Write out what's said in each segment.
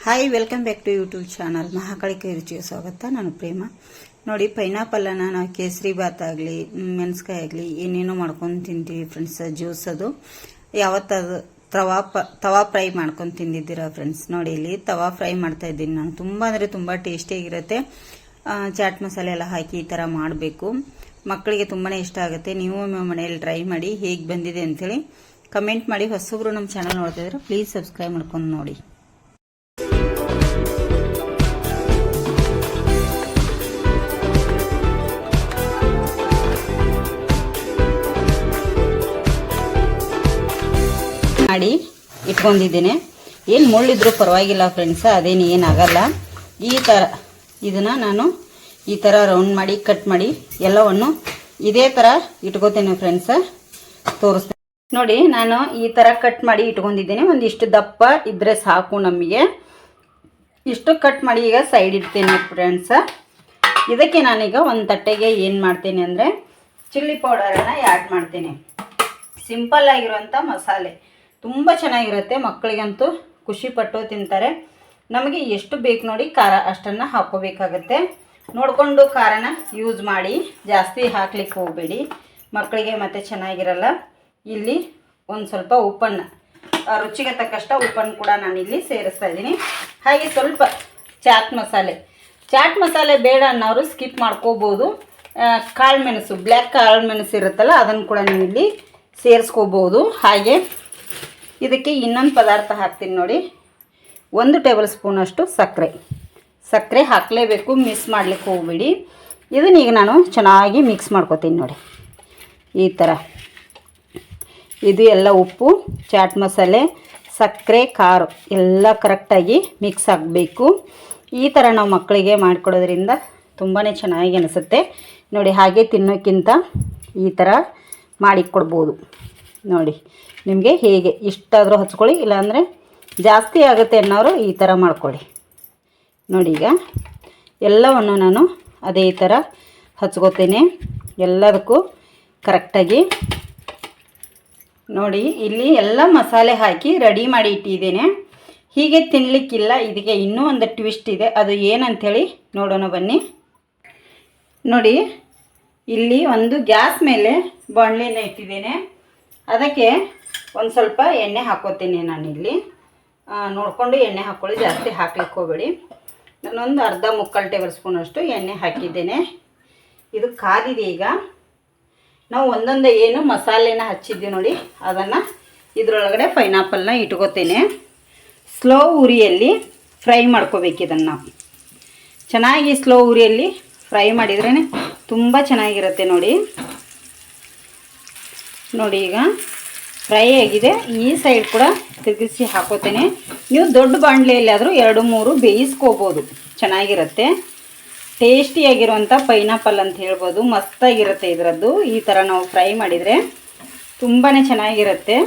Hi welcome back to YouTube channel ಮಹಾಕಾಳಿಕೆ ರುಚಿಗೆ ಸ್ವಾಗತ. ನಾನು ಪ್ರೇಮ. ನೋಡಿ, ಪೈನಾಪಲ್ಲನ್ನು ನಾವು ಕೇಸರಿ ಬಾತ್ ಆಗಲಿ ಮೆಣಸ್ಕಾಯಿ ಆಗಲಿ ಏನೇನೋ ಮಾಡ್ಕೊಂಡು ತಿಂತೀವಿ ಫ್ರೆಂಡ್ಸ್. ಜ್ಯೂಸ್ ಅದು ಯಾವತ್ತದು ತವಾ ಫ್ರೈ ಮಾಡ್ಕೊಂಡು ತಿಂದಿದ್ದೀರಾ ಫ್ರೆಂಡ್ಸ್. ನೋಡಿ, ಇಲ್ಲಿ ತವಾ ಫ್ರೈ ಮಾಡ್ತಾ ಇದ್ದೀನಿ ನಾನು. ತುಂಬ ಅಂದರೆ ತುಂಬ ಟೇಸ್ಟಿಯಾಗಿರುತ್ತೆ. ಚಾಟ್ ಮಸಾಲೆ ಎಲ್ಲ ಹಾಕಿ ಈ ಥರ ಮಾಡಬೇಕು. ಮಕ್ಕಳಿಗೆ ತುಂಬಾ ಇಷ್ಟ ಆಗುತ್ತೆ. ನೀವು ಮನೆಯಲ್ಲಿ ಟ್ರೈ ಮಾಡಿ ಹೇಗೆ ಬಂದಿದೆ ಅಂಥೇಳಿ ಕಮೆಂಟ್ ಮಾಡಿ. ಹೊಸಬ್ರು ನಮ್ಮ ಚಾನಲ್ ನೋಡ್ತಾ ಇದ್ರೆ ಪ್ಲೀಸ್ ಸಬ್ಸ್ಕ್ರೈಬ್ ಮಾಡ್ಕೊಂಡು ನೋಡಿ. ಮಾಡಿ ಇಟ್ಕೊಂಡಿದ್ದೇನೆ. ಏನು ಮುಳ್ಳಿದ್ರು ಪರವಾಗಿಲ್ಲ ಫ್ರೆಂಡ್ಸ್, ಅದೇನು ಏನಾಗಲ್ಲ. ಈ ಥರ ಇದನ್ನು ನಾನು ಈ ಥರ ರೌಂಡ್ ಮಾಡಿ ಕಟ್ ಮಾಡಿ ಎಲ್ಲವನ್ನು ಇದೇ ಥರ ಇಟ್ಕೋತೇನೆ ಫ್ರೆಂಡ್ಸ್. ತೋರಿಸ್ತೇನೆ ನೋಡಿ. ನಾನು ಈ ಥರ ಕಟ್ ಮಾಡಿ ಇಟ್ಕೊಂಡಿದ್ದೇನೆ. ಒಂದಿಷ್ಟು ದಪ್ಪ ಇದ್ದರೆ ಸಾಕು ನಮಗೆ. ಇಷ್ಟು ಕಟ್ ಮಾಡಿ ಈಗ ಸೈಡ್ ಇಡ್ತೇನೆ ಫ್ರೆಂಡ್ಸ್. ಇದಕ್ಕೆ ನಾನೀಗ ಒಂದು ತಟ್ಟೆಗೆ ಏನು ಮಾಡ್ತೇನೆ ಅಂದರೆ ಚಿಲ್ಲಿ ಪೌಡರನ್ನು ಆ್ಯಡ್ ಮಾಡ್ತೇನೆ. ಸಿಂಪಲ್ ಆಗಿರುವಂಥ ಮಸಾಲೆ ತುಂಬ ಚೆನ್ನಾಗಿರುತ್ತೆ. ಮಕ್ಕಳಿಗಂತೂ ಖುಷಿಪಟ್ಟು ತಿಂತಾರೆ. ನಮಗೆ ಎಷ್ಟು ಬೇಕು ನೋಡಿ ಖಾರ ಅಷ್ಟನ್ನು ಹಾಕ್ಕೋಬೇಕಾಗತ್ತೆ. ನೋಡಿಕೊಂಡು ಖಾರನ ಯೂಸ್ ಮಾಡಿ, ಜಾಸ್ತಿ ಹಾಕ್ಲಿಕ್ಕೆ ಹೋಗಬೇಡಿ, ಮಕ್ಕಳಿಗೆ ಮತ್ತೆ ಚೆನ್ನಾಗಿರಲ್ಲ. ಇಲ್ಲಿ ಒಂದು ಸ್ವಲ್ಪ ಉಪ್ಪನ್ನು, ರುಚಿಗೆ ತಕ್ಕಷ್ಟು ಉಪ್ಪನ್ನು ಕೂಡ ನಾನಿಲ್ಲಿ ಸೇರಿಸ್ತಾ ಇದ್ದೀನಿ. ಹಾಗೆ ಸ್ವಲ್ಪ ಚಾಟ್ ಮಸಾಲೆ ಬೇಡ ಅನ್ನೋರು ಸ್ಕಿಪ್ ಮಾಡ್ಕೋಬೋದು. ಕಾಳು ಮೆಣಸು, ಬ್ಲ್ಯಾಕ್ ಕಾಳು ಮೆಣಸು ಇರುತ್ತಲ್ಲ, ಅದನ್ನು ಕೂಡ ನೀವು ಇಲ್ಲಿ ಸೇರಿಸ್ಕೋಬೋದು. ಹಾಗೆ ಇದಕ್ಕೆ ಇನ್ನೊಂದು ಪದಾರ್ಥ ಹಾಕ್ತೀನಿ ನೋಡಿ. 1 ಟೇಬಲ್ ಸ್ಪೂನಷ್ಟು ಸಕ್ಕರೆ ಹಾಕಲೇಬೇಕು, ಮಿಕ್ಸ್ ಮಾಡಲಿಕ್ಕೆ ಹೋಗಬೇಡಿ. ಇದನ್ನೀಗ ನಾನು ಚೆನ್ನಾಗಿ ಮಿಕ್ಸ್ ಮಾಡ್ಕೊತೀನಿ ನೋಡಿ. ಈ ಥರ ಇದು ಎಲ್ಲ ಉಪ್ಪು, ಚಾಟ್ ಮಸಾಲೆ, ಸಕ್ಕರೆ, ಖಾರ ಎಲ್ಲ ಕರೆಕ್ಟಾಗಿ ಮಿಕ್ಸ್ ಆಗಬೇಕು. ಈ ಥರ ನಾವು ಮಕ್ಕಳಿಗೆ ಮಾಡಿಕೊಡೋದ್ರಿಂದ ತುಂಬಾ ಚೆನ್ನಾಗಿ ಅನಿಸುತ್ತೆ ನೋಡಿ. ಹಾಗೆ ತಿನ್ನೋಕ್ಕಿಂತ ಈ ಥರ ಮಾಡಿಕೊಡ್ಬೋದು ನೋಡಿ. ನಿಮಗೆ ಹೇಗೆ ಇಷ್ಟಾದರೂ ಹಚ್ಕೊಳ್ಳಿ, ಇಲ್ಲಾಂದರೆ ಜಾಸ್ತಿ ಆಗುತ್ತೆ ಅನ್ನೋರು ಈ ಥರ ಮಾಡ್ಕೊಳ್ಳಿ ನೋಡಿ. ಈಗ ಎಲ್ಲವನ್ನು ನಾನು ಅದೇ ಥರ ಹಚ್ಕೋತೇನೆ ಎಲ್ಲದಕ್ಕೂ ಕರೆಕ್ಟಾಗಿ ನೋಡಿ. ಇಲ್ಲಿ ಎಲ್ಲ ಮಸಾಲೆ ಹಾಕಿ ರೆಡಿ ಮಾಡಿ ಇಟ್ಟಿದ್ದೇನೆ. ಹೀಗೆ ತಿನ್ನಲಿಕ್ಕಿಲ್ಲ, ಇದಕ್ಕೆ ಇನ್ನೂ ಒಂದು ಟ್ವಿಸ್ಟ್ ಇದೆ. ಅದು ಏನಂಥೇಳಿ ನೋಡೋಣ ಬನ್ನಿ. ನೋಡಿ, ಇಲ್ಲಿ ಒಂದು ಗ್ಯಾಸ್ ಮೇಲೆ ಬಾಣಲೆನ ಇಟ್ಟಿದ್ದೇನೆ. ಅದಕ್ಕೆ ಒಂದು ಸ್ವಲ್ಪ ಎಣ್ಣೆ ಹಾಕೋತೀನಿ ನಾನಿಲ್ಲಿ. ನೋಡಿಕೊಂಡು ಎಣ್ಣೆ ಹಾಕ್ಕೊಳ್ಳಿ, ಜಾಸ್ತಿ ಹಾಕ್ಲಿಕ್ಕೆ ಹೋಗಬೇಡಿ. ನಾನೊಂದು ಮುಕ್ಕಾಲು ಟೇಬಲ್ ಸ್ಪೂನಷ್ಟು ಎಣ್ಣೆ ಹಾಕಿದ್ದೇನೆ. ಇದು ಕಾದಿದೆ. ಈಗ ನಾವು ಒಂದೊಂದೇ ಏನು ಮಸಾಲೆನ ಹಚ್ಚಿದ್ವಿ ನೋಡಿ, ಅದನ್ನು ಇದರೊಳಗಡೆ ಪೈನಾಪಲ್ನ ಇಟ್ಕೋತೇನೆ. ಸ್ಲೋ ಉರಿಯಲ್ಲಿ ಫ್ರೈ ಮಾಡ್ಕೋಬೇಕು. ಇದನ್ನು ನಾವು ಚೆನ್ನಾಗಿ ಸ್ಲೋ ಉರಿಯಲ್ಲಿ ಫ್ರೈ ಮಾಡಿದ್ರೇ ತುಂಬ ಚೆನ್ನಾಗಿರುತ್ತೆ ನೋಡಿ. ಈಗ ಫ್ರೈ ಆಗಿದೆ. ಈ ಸೈಡ್ ಕೂಡ ತಿರುಗಿಸಿ ಹಾಕೋತೇನೆ. ನೀವು ದೊಡ್ಡ ಬಾಣಲೆಯಲ್ಲಿ ಆದರೂ 2-3 ಬೇಯಿಸ್ಕೋಬೋದು, ಚೆನ್ನಾಗಿರುತ್ತೆ. ಟೇಸ್ಟಿಯಾಗಿರುವಂಥ ಪೈನಾಪಲ್ ಅಂತ ಹೇಳ್ಬೋದು. ಮಸ್ತಾಗಿರುತ್ತೆ ಇದರದ್ದು. ಈ ಥರ ನಾವು ಫ್ರೈ ಮಾಡಿದರೆ ತುಂಬಾ ಚೆನ್ನಾಗಿರುತ್ತೆ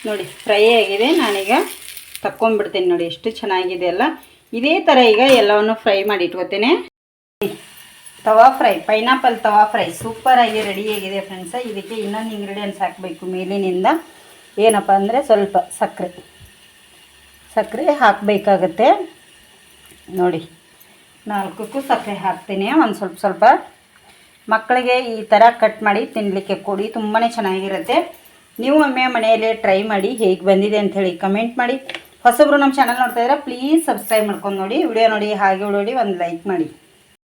ನೋಡಿ. ಫ್ರೈ ಆಗಿದೆ. ನಾನೀಗ ತಕ್ಕೊಂಡ್ಬಿಡ್ತೀನಿ ನೋಡಿ, ಎಷ್ಟು ಚೆನ್ನಾಗಿದೆ ಅಲ್ಲ. ಇದೇ ಥರ ಈಗ ಎಲ್ಲವನ್ನು ಫ್ರೈ ಮಾಡಿ ಇಟ್ಕೋತೇನೆ. ಪೈನಾಪಲ್ ತವಾ ಫ್ರೈ ಸೂಪರಾಗಿ ರೆಡಿಯಾಗಿದೆ ಫ್ರೆಂಡ್ಸ. ಇದಕ್ಕೆ ಇನ್ನೊಂದು ಇಂಗ್ರೀಡಿಯೆಂಟ್ಸ್ ಹಾಕಬೇಕು ಮೇಲಿನಿಂದ. ಏನಪ್ಪ ಅಂದರೆ ಸ್ವಲ್ಪ ಸಕ್ಕರೆ ಹಾಕಬೇಕಾಗತ್ತೆ ನೋಡಿ. 4ಕ್ಕೂ ಸಕ್ಕರೆ ಹಾಕ್ತೀನಿ. ಒಂದು ಸ್ವಲ್ಪ ಮಕ್ಕಳಿಗೆ ಈ ಥರ ಕಟ್ ಮಾಡಿ ತಿನ್ನಲಿಕ್ಕೆ ಕೊಡಿ, ತುಂಬಾ ಚೆನ್ನಾಗಿರುತ್ತೆ. ನೀವು ಒಮ್ಮೆ ಮನೆಯಲ್ಲೇ ಟ್ರೈ ಮಾಡಿ ಹೇಗೆ ಬಂದಿದೆ ಅಂಥೇಳಿ ಕಮೆಂಟ್ ಮಾಡಿ. ಹೊಸಬ್ರು ನಮ್ಮ ಚಾನಲ್ ನೋಡ್ತಾ ಇದ್ರೆ ಪ್ಲೀಸ್ ಸಬ್ಸ್ಕ್ರೈಬ್ ಮಾಡ್ಕೊಂಡು ನೋಡಿ. ವಿಡಿಯೋ ನೋಡಿ, ಹಾಗೆ ನೋಡಿ ಒಂದು ಲೈಕ್ ಮಾಡಿ.